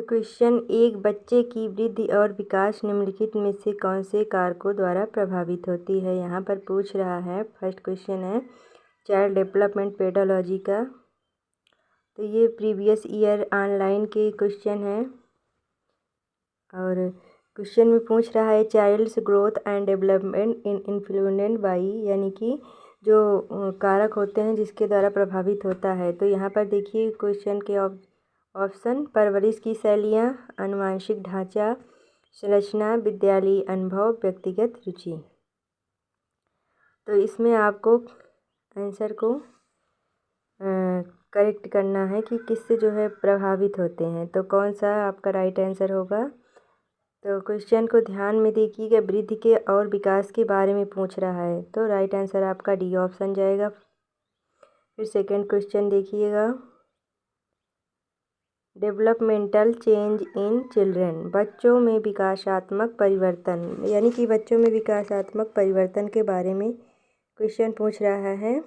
तो क्वेश्चन, एक बच्चे की वृद्धि और विकास निम्नलिखित में से कौन से कारकों द्वारा प्रभावित होती है। यहाँ पर पूछ रहा है, फर्स्ट क्वेश्चन है चाइल्ड डेवलपमेंट पेडोलॉजी का। तो ये प्रीवियस ईयर ऑनलाइन के क्वेश्चन है और क्वेश्चन में पूछ रहा है child's growth and development influenced by, यानी कि जो कारक होते हैं जिसके द्वारा प्रभावित होता है। तो यहाँ पर देखिए क्वेश्चन के ऑप्शन, परवरिश की शैलियाँ, आनुवंशिक ढांचा, संरचना, विद्यालयी अनुभव, व्यक्तिगत रुचि। तो इसमें आपको आंसर को करेक्ट करना है कि किससे जो है प्रभावित होते हैं। तो कौन सा आपका राइट आंसर होगा। तो क्वेश्चन को ध्यान में देखिएगा, वृद्धि के और विकास के बारे में पूछ रहा है, तो राइट आंसर आपका डी ऑप्शन जाएगा। फिर सेकंड क्वेश्चन देखिएगा, डेवलपमेंटल चेंज इन चिल्ड्रन, बच्चों में विकासात्मक परिवर्तन, यानी कि बच्चों में विकासात्मक परिवर्तन के बारे में क्वेश्चन पूछ रहा है।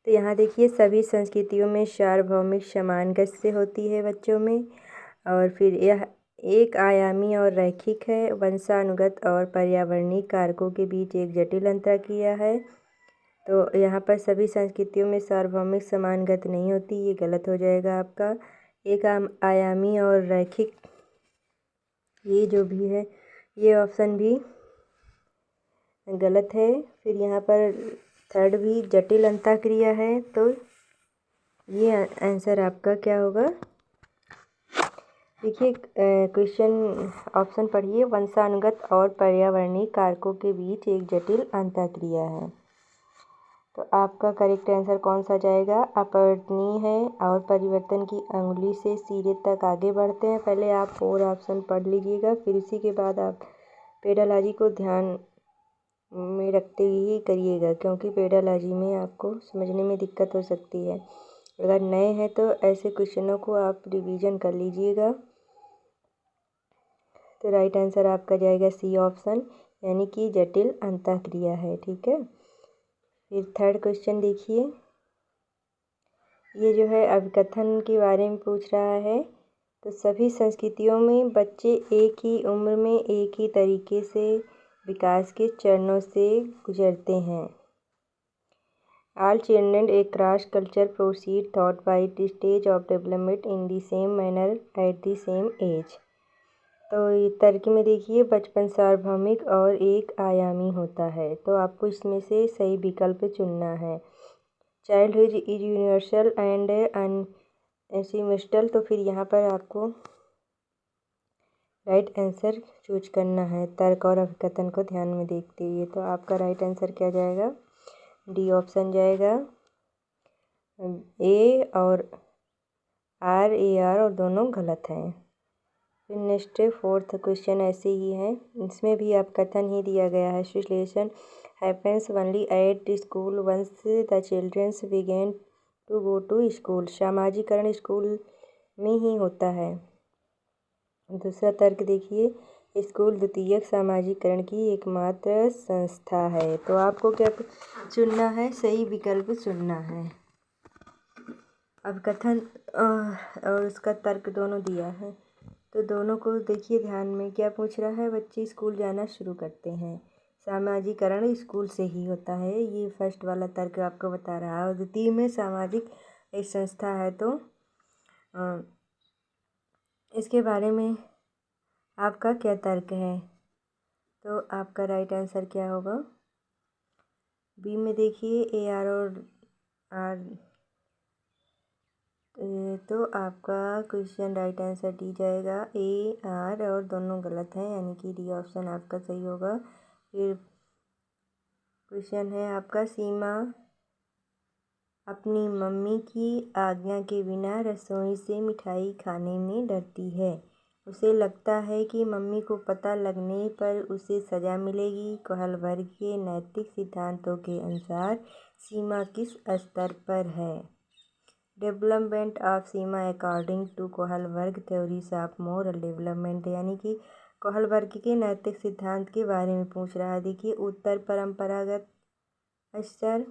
तो यहाँ देखिए सभी संस्कृतियों में सार्वभौमिक समानगत होती है बच्चों में, और फिर यह एक आयामी और रैखिक है, वंशानुगत और पर्यावरणीय कारकों के बीच एक जटिल अंतरक्रिया है। तो यहाँ पर सभी संस्कृतियों में सार्वभौमिक समानगत नहीं होती, ये गलत हो जाएगा आपका। एक आयामी और रैखिक, ये जो भी है ये ऑप्शन भी गलत है। फिर यहाँ पर थर्ड भी जटिल अंतःक्रिया है, तो ये आंसर आपका क्या होगा। देखिए क्वेश्चन ऑप्शन पढ़िए, वंशानुगत और पर्यावरणीय कारकों के बीच एक जटिल अंतःक्रिया है। तो आपका करेक्ट आंसर कौन सा जाएगा, अपरिवर्तनीय है और परिवर्तन की अंगुली से सिरे तक आगे बढ़ते हैं। पहले आप 4 ऑप्शन पढ़ लीजिएगा, फिर उसी के बाद आप पेडोलॉजी को ध्यान में रखते ही करिएगा, क्योंकि पेडोलॉजी में आपको समझने में दिक्कत हो सकती है। अगर नए हैं तो ऐसे क्वेश्चनों को आप रिवीजन कर लीजिएगा। तो राइट आंसर आपका जाएगा सी ऑप्शन, यानी कि जटिल अंतःक्रिया है। ठीक है, फिर थर्ड क्वेश्चन देखिए, ये जो है अभिकथन के बारे में पूछ रहा है। तो सभी संस्कृतियों में बच्चे एक ही उम्र में एक ही तरीके से विकास के चरणों से गुजरते हैं। All children across culture proceed thought by the stage of development in the same manner at the same age। तो ये तर्क में देखिए, बचपन सार्वभौमिक और एक आयामी होता है, तो आपको इसमें से सही विकल्प चुनना है। चाइल्डहुड इज यूनिवर्सल एंड अनसिमेस्टल, तो फिर यहाँ पर आपको राइट आंसर चूज करना है तर्क और अभिकथन को ध्यान में देखते हुए। तो आपका राइट आंसर क्या जाएगा, डी ऑप्शन जाएगा। ए और आर और दोनों गलत हैं। फिर नेक्स्ट फोर्थ क्वेश्चन ऐसे ही है, इसमें भी आप कथन ही दिया गया है, situation happens only at the school once the childrens begin to go to school, सामाजिकरण स्कूल में ही होता है। दूसरा तर्क देखिए, स्कूल द्वितीयक सामाजिकरण की एकमात्र संस्था है। तो आपको क्या चुनना है, सही विकल्प चुनना है। अब कथन और उसका तर्क दोनों दिया है, तो दोनों को देखिए ध्यान में। क्या पूछ रहा है, बच्चे स्कूल जाना शुरू करते हैं, सामाजिकरण स्कूल से ही होता है, ये फर्स्ट वाला तर्क आपको बता रहा है। और द्वितीय में सामाजिक एक संस्था है, तो इसके बारे में आपका क्या तर्क है। तो आपका राइट आंसर क्या होगा, बी में देखिए ए आर और आर। तो आपका क्वेश्चन राइट आंसर डी जाएगा, ए आर और दोनों गलत हैं, यानी कि डी ऑप्शन आपका सही होगा। फिर क्वेश्चन है आपका, सीमा अपनी मम्मी की आज्ञा के बिना रसोई से मिठाई खाने में डरती है। उसे लगता है कि मम्मी को पता लगने पर उसे सज़ा मिलेगी। कोहलबर्ग के नैतिक सिद्धांतों के अनुसार सीमा किस स्तर पर है। डेवलपमेंट ऑफ सीमा according to Kohlberg theories of moral development, यानी कि कोहलबर्ग के नैतिक सिद्धांत के बारे में पूछ रहा है। देखिए, उत्तर परंपरागत स्तर,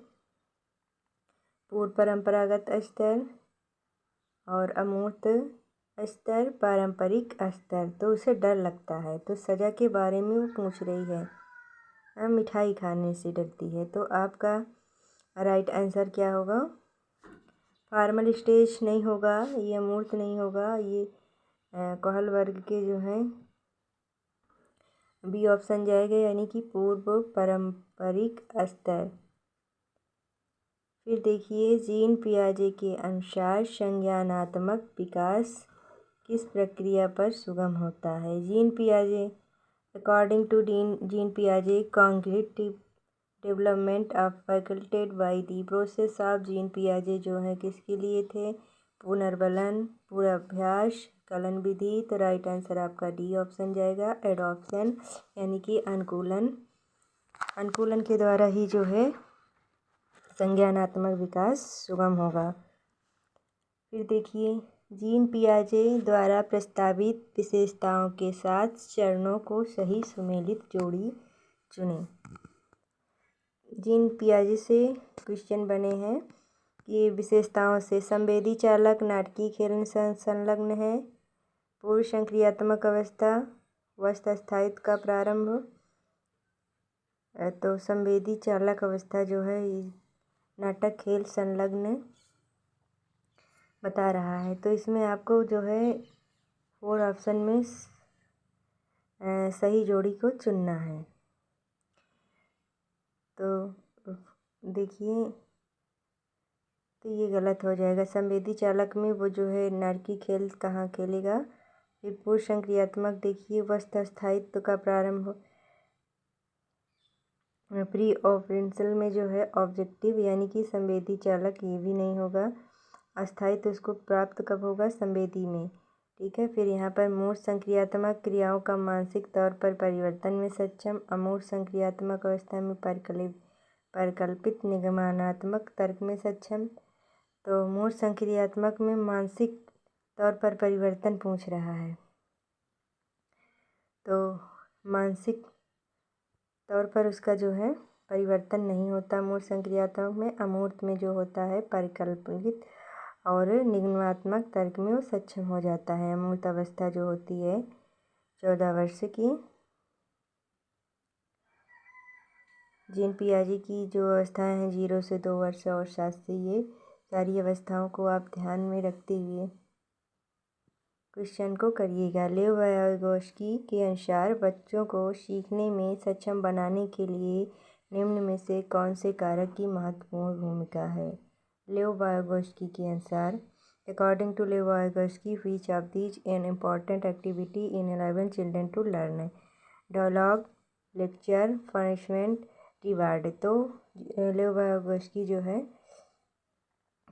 पूर्व परंपरागत स्तर और अमूर्त स्तर पारंपरिक स्तर, तो उसे डर लगता है, तो सज़ा के बारे में वो पूछ रही है। मिठाई खाने से डरती है। तो आपका राइट आंसर क्या होगा? फॉर्मल स्टेज नहीं होगा, ये अमूर्त नहीं होगा, ये कोहल वर्ग के जो हैं बी ऑप्शन जाएगा, यानी कि पूर्व पारंपरिक स्तर। फिर देखिए, जीन पियाजे के अनुसार संज्ञानात्मक विकास किस प्रक्रिया पर सुगम होता है? Gene पियाजे, according to gene पियाजे, cognitive development of फैकल्टेड by the process of gene पियाजे जो है किसके लिए थे? पुनर्बलन, पूर्वाभ्यास, कलन विधि। तो राइट आंसर आपका डी ऑप्शन जाएगा, एडॉप्शन, यानी कि अनुकूलन के द्वारा ही जो है संज्ञानात्मक विकास सुगम होगा। फिर देखिए, जीन पियाजे द्वारा प्रस्तावित विशेषताओं के साथ चरणों को सही सुमेलित जोड़ी चुनें। जीन पियाजे से क्वेश्चन बने हैं कि विशेषताओं से संवेदी चालक, नाटकीय खेल संलग्न है, पूर्व संक्रियात्मक अवस्था, वस्त स्थायित्व का प्रारंभ। तो संवेदी चालक अवस्था जो है नाटक खेल संलग्न बता रहा है। तो इसमें आपको जो है 4 ऑप्शन में सही जोड़ी को चुनना है। तो देखिए, तो ये गलत हो जाएगा। संवेदी चालक में वो जो है नाटकीय खेल कहाँ खेलेगा? फिर पूर्व संक्रियात्मक देखिए, वस्त स्थायित्व का प्रारंभ, प्री ऑपरेशनल में जो है ऑब्जेक्टिव, यानी कि संवेदी चालक, ये भी नहीं होगा। अस्थायित्व उसको प्राप्त कब होगा? संवेदी में। ठीक है। फिर यहाँ पर मूर्त संक्रियात्मक क्रियाओं का मानसिक तौर पर परिवर्तन में सक्षम, अमूर्त संक्रियात्मक अवस्था में परिकल्पित निगमनात्मक तर्क में सक्षम। तो मूर्त संक्रियात्मक में मानसिक तौर पर परिवर्तन पूछ रहा है, तो मानसिक तौर पर उसका जो है परिवर्तन नहीं होता मूर्त संक्रियात्मक में। अमूर्त में जो होता है परिकल्पित और निगमनात्मक तर्क में वो सक्षम हो जाता है। अमूर्त अवस्था जो होती है 14 वर्ष की। जीन पियाजे की जो अवस्थाएं हैं 0 से 2 वर्ष और 7 से, ये सारी अवस्थाओं को आप ध्यान में रखते हुए क्वेश्चन को करिएगा। लेव वायगोस्की के अनुसार बच्चों को सीखने में सक्षम बनाने के लिए निम्न में से कौन से कारक की महत्वपूर्ण भूमिका है? लेव वायगोस्की के अनुसार, according to Lev Vygotsky, which of these an important activity in allowing children to learn? Dialogue, lecture, punishment, reward. तो लेव वायगोस्की जो है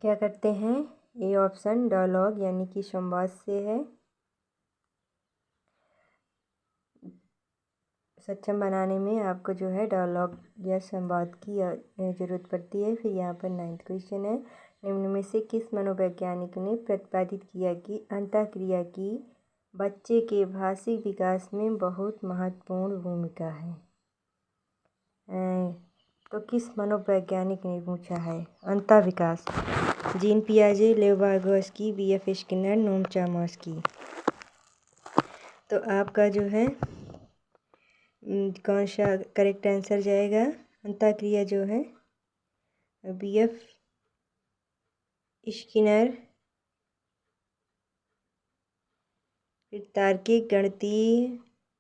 क्या करते हैं? ए ऑप्शन डायलॉग, यानी कि संवाद से है सक्षम बनाने में आपको जो है डायलॉग या संवाद की ज़रूरत पड़ती है। फिर यहाँ पर 9th क्वेश्चन है, निम्न में से किस मनोवैज्ञानिक ने प्रतिपादित किया कि अंतःक्रिया की बच्चे के भाषिक विकास में बहुत महत्वपूर्ण भूमिका है? तो किस मनोवैज्ञानिक ने पूछा है? अंतः विकास, जीन पियाजे, लेव Vygotsky, B.F. Skinner, Noam Chomsky. तो आपका जो है कौन सा करेक्ट आंसर जाएगा? अंतःक्रिया जो है B.F. स्किनर। फिर तार्किक गणितीय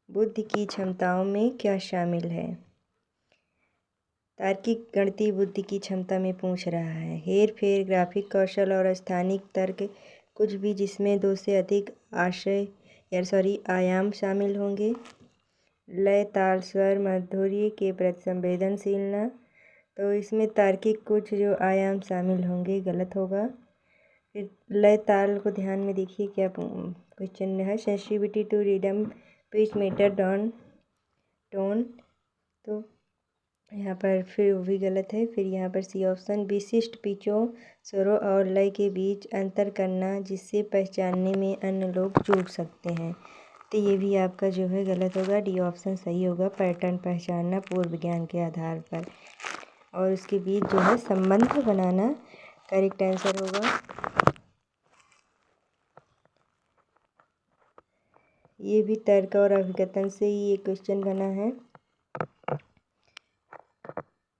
बुद्धि की क्षमताओं में क्या शामिल है? तार्किक गणितीय बुद्धि की क्षमता में पूछ रहा है हेर फेर, ग्राफिक कौशल और स्थानिक तर्क, कुछ भी जिसमें 2 से अधिक आयाम शामिल होंगे। लय, ताल, स्वर, माधुर्य के प्रति संवेदनशीलता, तो इसमें तार्किक कुछ जो आयाम शामिल होंगे, गलत होगा। फिर लय ताल को ध्यान में देखिए क्या क्वेश्चन है, sensitivity to rhythm, pitch, metre, tone. तो यहाँ पर फिर वो भी गलत है। फिर यहाँ पर सी ऑप्शन, विशिष्ट पिचों, स्वरों और लय के बीच अंतर करना जिससे पहचानने में अन्य लोग चूक सकते हैं, तो ये भी आपका जो है गलत होगा। डी ऑप्शन सही होगा, पैटर्न पहचानना पूर्व ज्ञान के आधार पर और उसके बीच जो है संबंध बनाना करेक्ट आंसर होगा। ये भी तर्क और अभिकथन से ही ये क्वेश्चन बना है।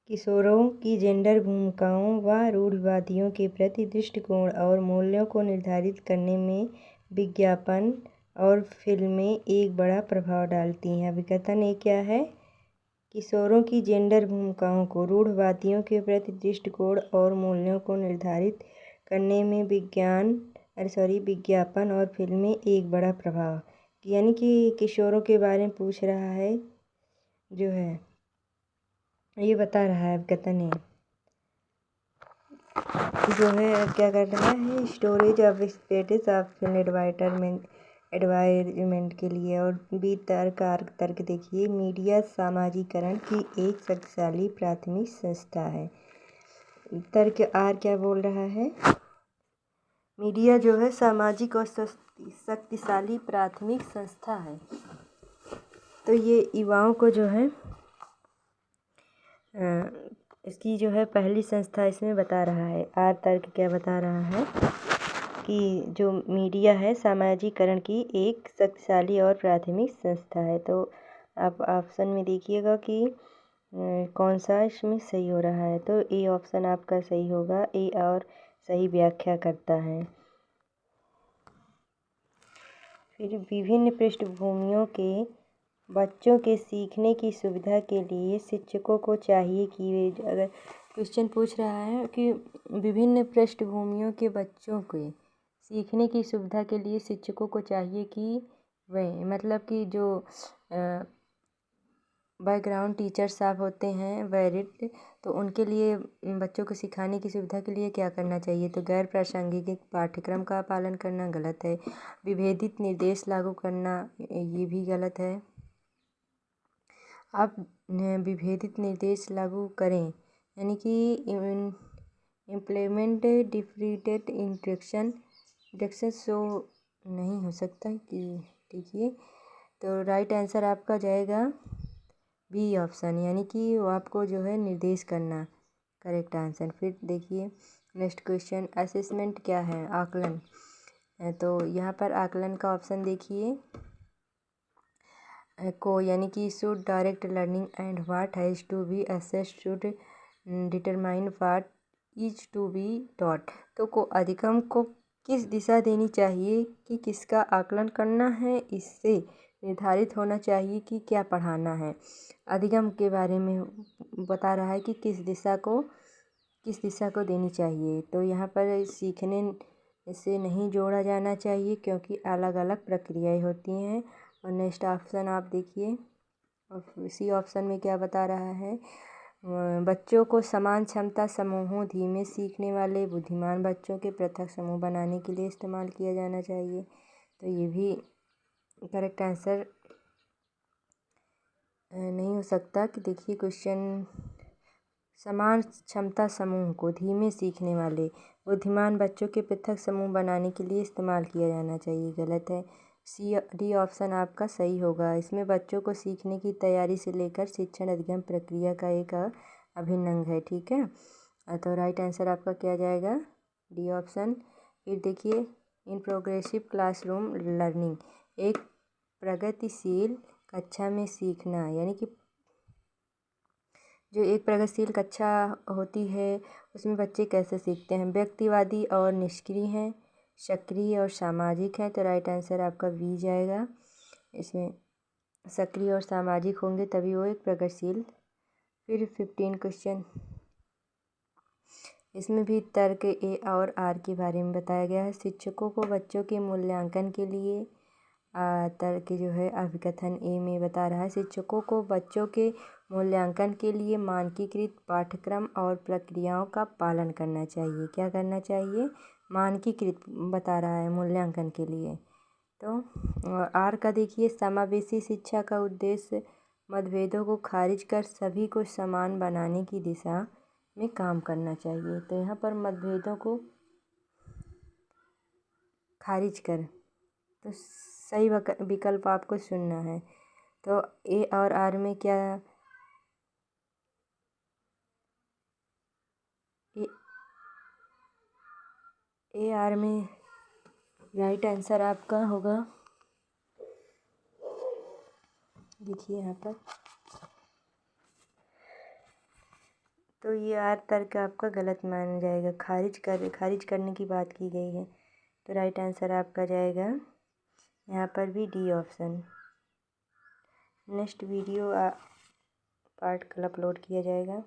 किशोरों की जेंडर भूमिकाओं व रूढ़िवादियों के प्रति दृष्टिकोण और मूल्यों को निर्धारित करने में विज्ञापन और फिल्में एक बड़ा प्रभाव डालती हैं। अभिकथन ये क्या है? किशोरों की जेंडर भूमिकाओं को रूढ़िवादियों के प्रति दृष्टिकोण और मूल्यों को निर्धारित करने में विज्ञापन और फिल्में एक बड़ा प्रभाव, यानी कि किशोरों के बारे में पूछ रहा है, जो है ये बता रहा है अभिकथन है, जो है क्या कर रहा है, स्टोरेज ऑफ स्टेटस ऑफ एडवायरमेंट के लिए। और बी तर्क देखिए, मीडिया सामाजिकरण की एक शक्तिशाली प्राथमिक संस्था है। तर्क आर क्या बोल रहा है? मीडिया जो है सामाजिक और शक्तिशाली प्राथमिक संस्था है। तो ये युवाओं को जो है इसकी जो है पहली संस्था इसमें बता रहा है। आर तर्क क्या बता रहा है कि जो मीडिया है सामाजिकरण की एक शक्तिशाली और प्राथमिक संस्था है। तो आप ऑप्शन में देखिएगा कि कौन सा इसमें सही हो रहा है। तो ए ऑप्शन आपका सही होगा, ए और सही व्याख्या करता है। फिर विभिन्न पृष्ठभूमियों के बच्चों के सीखने की सुविधा के लिए शिक्षकों को चाहिए कि वे, अगर क्वेश्चन पूछ रहा है कि विभिन्न पृष्ठभूमियों के बच्चों के सीखने की सुविधा के लिए शिक्षकों को चाहिए कि वे, मतलब कि जो बैकग्राउंड टीचर्स आप होते हैं वैरिड, तो उनके लिए बच्चों को सिखाने की सुविधा के लिए क्या करना चाहिए? तो गैर प्रासंगिक पाठ्यक्रम का पालन करना गलत है। विभेदित निर्देश लागू करना ये भी गलत है। आप विभेदित निर्देश लागू करें, यानी कि इम्प्लीमेंट डिफरेंट इंस्ट्रक्शन सो नहीं हो सकता कि, देखिए तो राइट आंसर आपका जाएगा बी ऑप्शन, यानी कि वो आपको जो है निर्देश करना, करेक्ट आंसर। फिर देखिए नेक्स्ट क्वेश्चन, असेसमेंट क्या है? आकलन। तो यहाँ पर आकलन का ऑप्शन देखिए को, यानी कि should direct learning and what has to be assessed should determine what is to be taught. तो को अधिगम को किस दिशा देनी चाहिए कि किसका आकलन करना है, इससे निर्धारित होना चाहिए कि क्या पढ़ाना है। अधिगम के बारे में बता रहा है कि किस दिशा को देनी चाहिए। तो यहाँ पर सीखने से नहीं जोड़ा जाना चाहिए क्योंकि अलग अलग प्रक्रियाएं होती हैं। और नेक्स्ट ऑप्शन आप देखिए, और सी ऑप्शन में क्या बता रहा है, बच्चों को समान क्षमता समूहों, धीमे सीखने वाले बुद्धिमान बच्चों के पृथक समूह बनाने के लिए इस्तेमाल किया जाना चाहिए। तो ये भी करेक्ट आंसर नहीं हो सकता कि देखिए क्वेश्चन, समान क्षमता समूह को धीमे सीखने वाले बुद्धिमान बच्चों के पृथक समूह बनाने के लिए इस्तेमाल किया जाना चाहिए, गलत है। डी ऑप्शन आपका सही होगा। इसमें बच्चों को सीखने की तैयारी से लेकर शिक्षण अधिगम प्रक्रिया का एक अभिन्न अंग है, ठीक है। तो राइट आंसर आपका क्या जाएगा? D option. फिर देखिए, इन प्रोग्रेसिव क्लासरूम लर्निंग, एक प्रगतिशील कक्षा में सीखना, यानी कि जो एक प्रगतिशील कक्षा होती है उसमें बच्चे कैसे सीखते हैं? व्यक्तिवादी और निष्क्रिय हैं, सक्रिय और सामाजिक हैं। तो राइट आंसर आपका वी जाएगा। इसमें सक्रिय और सामाजिक होंगे तभी वो एक प्रगतिशील। फिर 15 क्वेश्चन, इसमें भी तर्क ए और आर के बारे में बताया गया है। शिक्षकों को बच्चों के मूल्यांकन के लिए तर्क जो है अभिकथन ए में बता रहा है, शिक्षकों को बच्चों के मूल्यांकन के लिए मानकीकृत पाठ्यक्रम और प्रक्रियाओं का पालन करना चाहिए। क्या करना चाहिए? मानकीकृत बता रहा है मूल्यांकन के लिए। तो आर का देखिए, समावेशी शिक्षा का उद्देश्य मतभेदों को खारिज कर सभी को समान बनाने की दिशा में काम करना चाहिए। तो यहाँ पर मतभेदों को खारिज कर, तो सही विकल्प आपको चुनना है। तो ए और आर में क्या, ए आर में राइट आंसर आपका होगा देखिए यहाँ पर। तो ये आर तर्क आपका गलत माना जाएगा, खारिज करने की बात की गई है। तो राइट आंसर आपका जाएगा यहाँ पर भी D option. Next video part कल अपलोड किया जाएगा।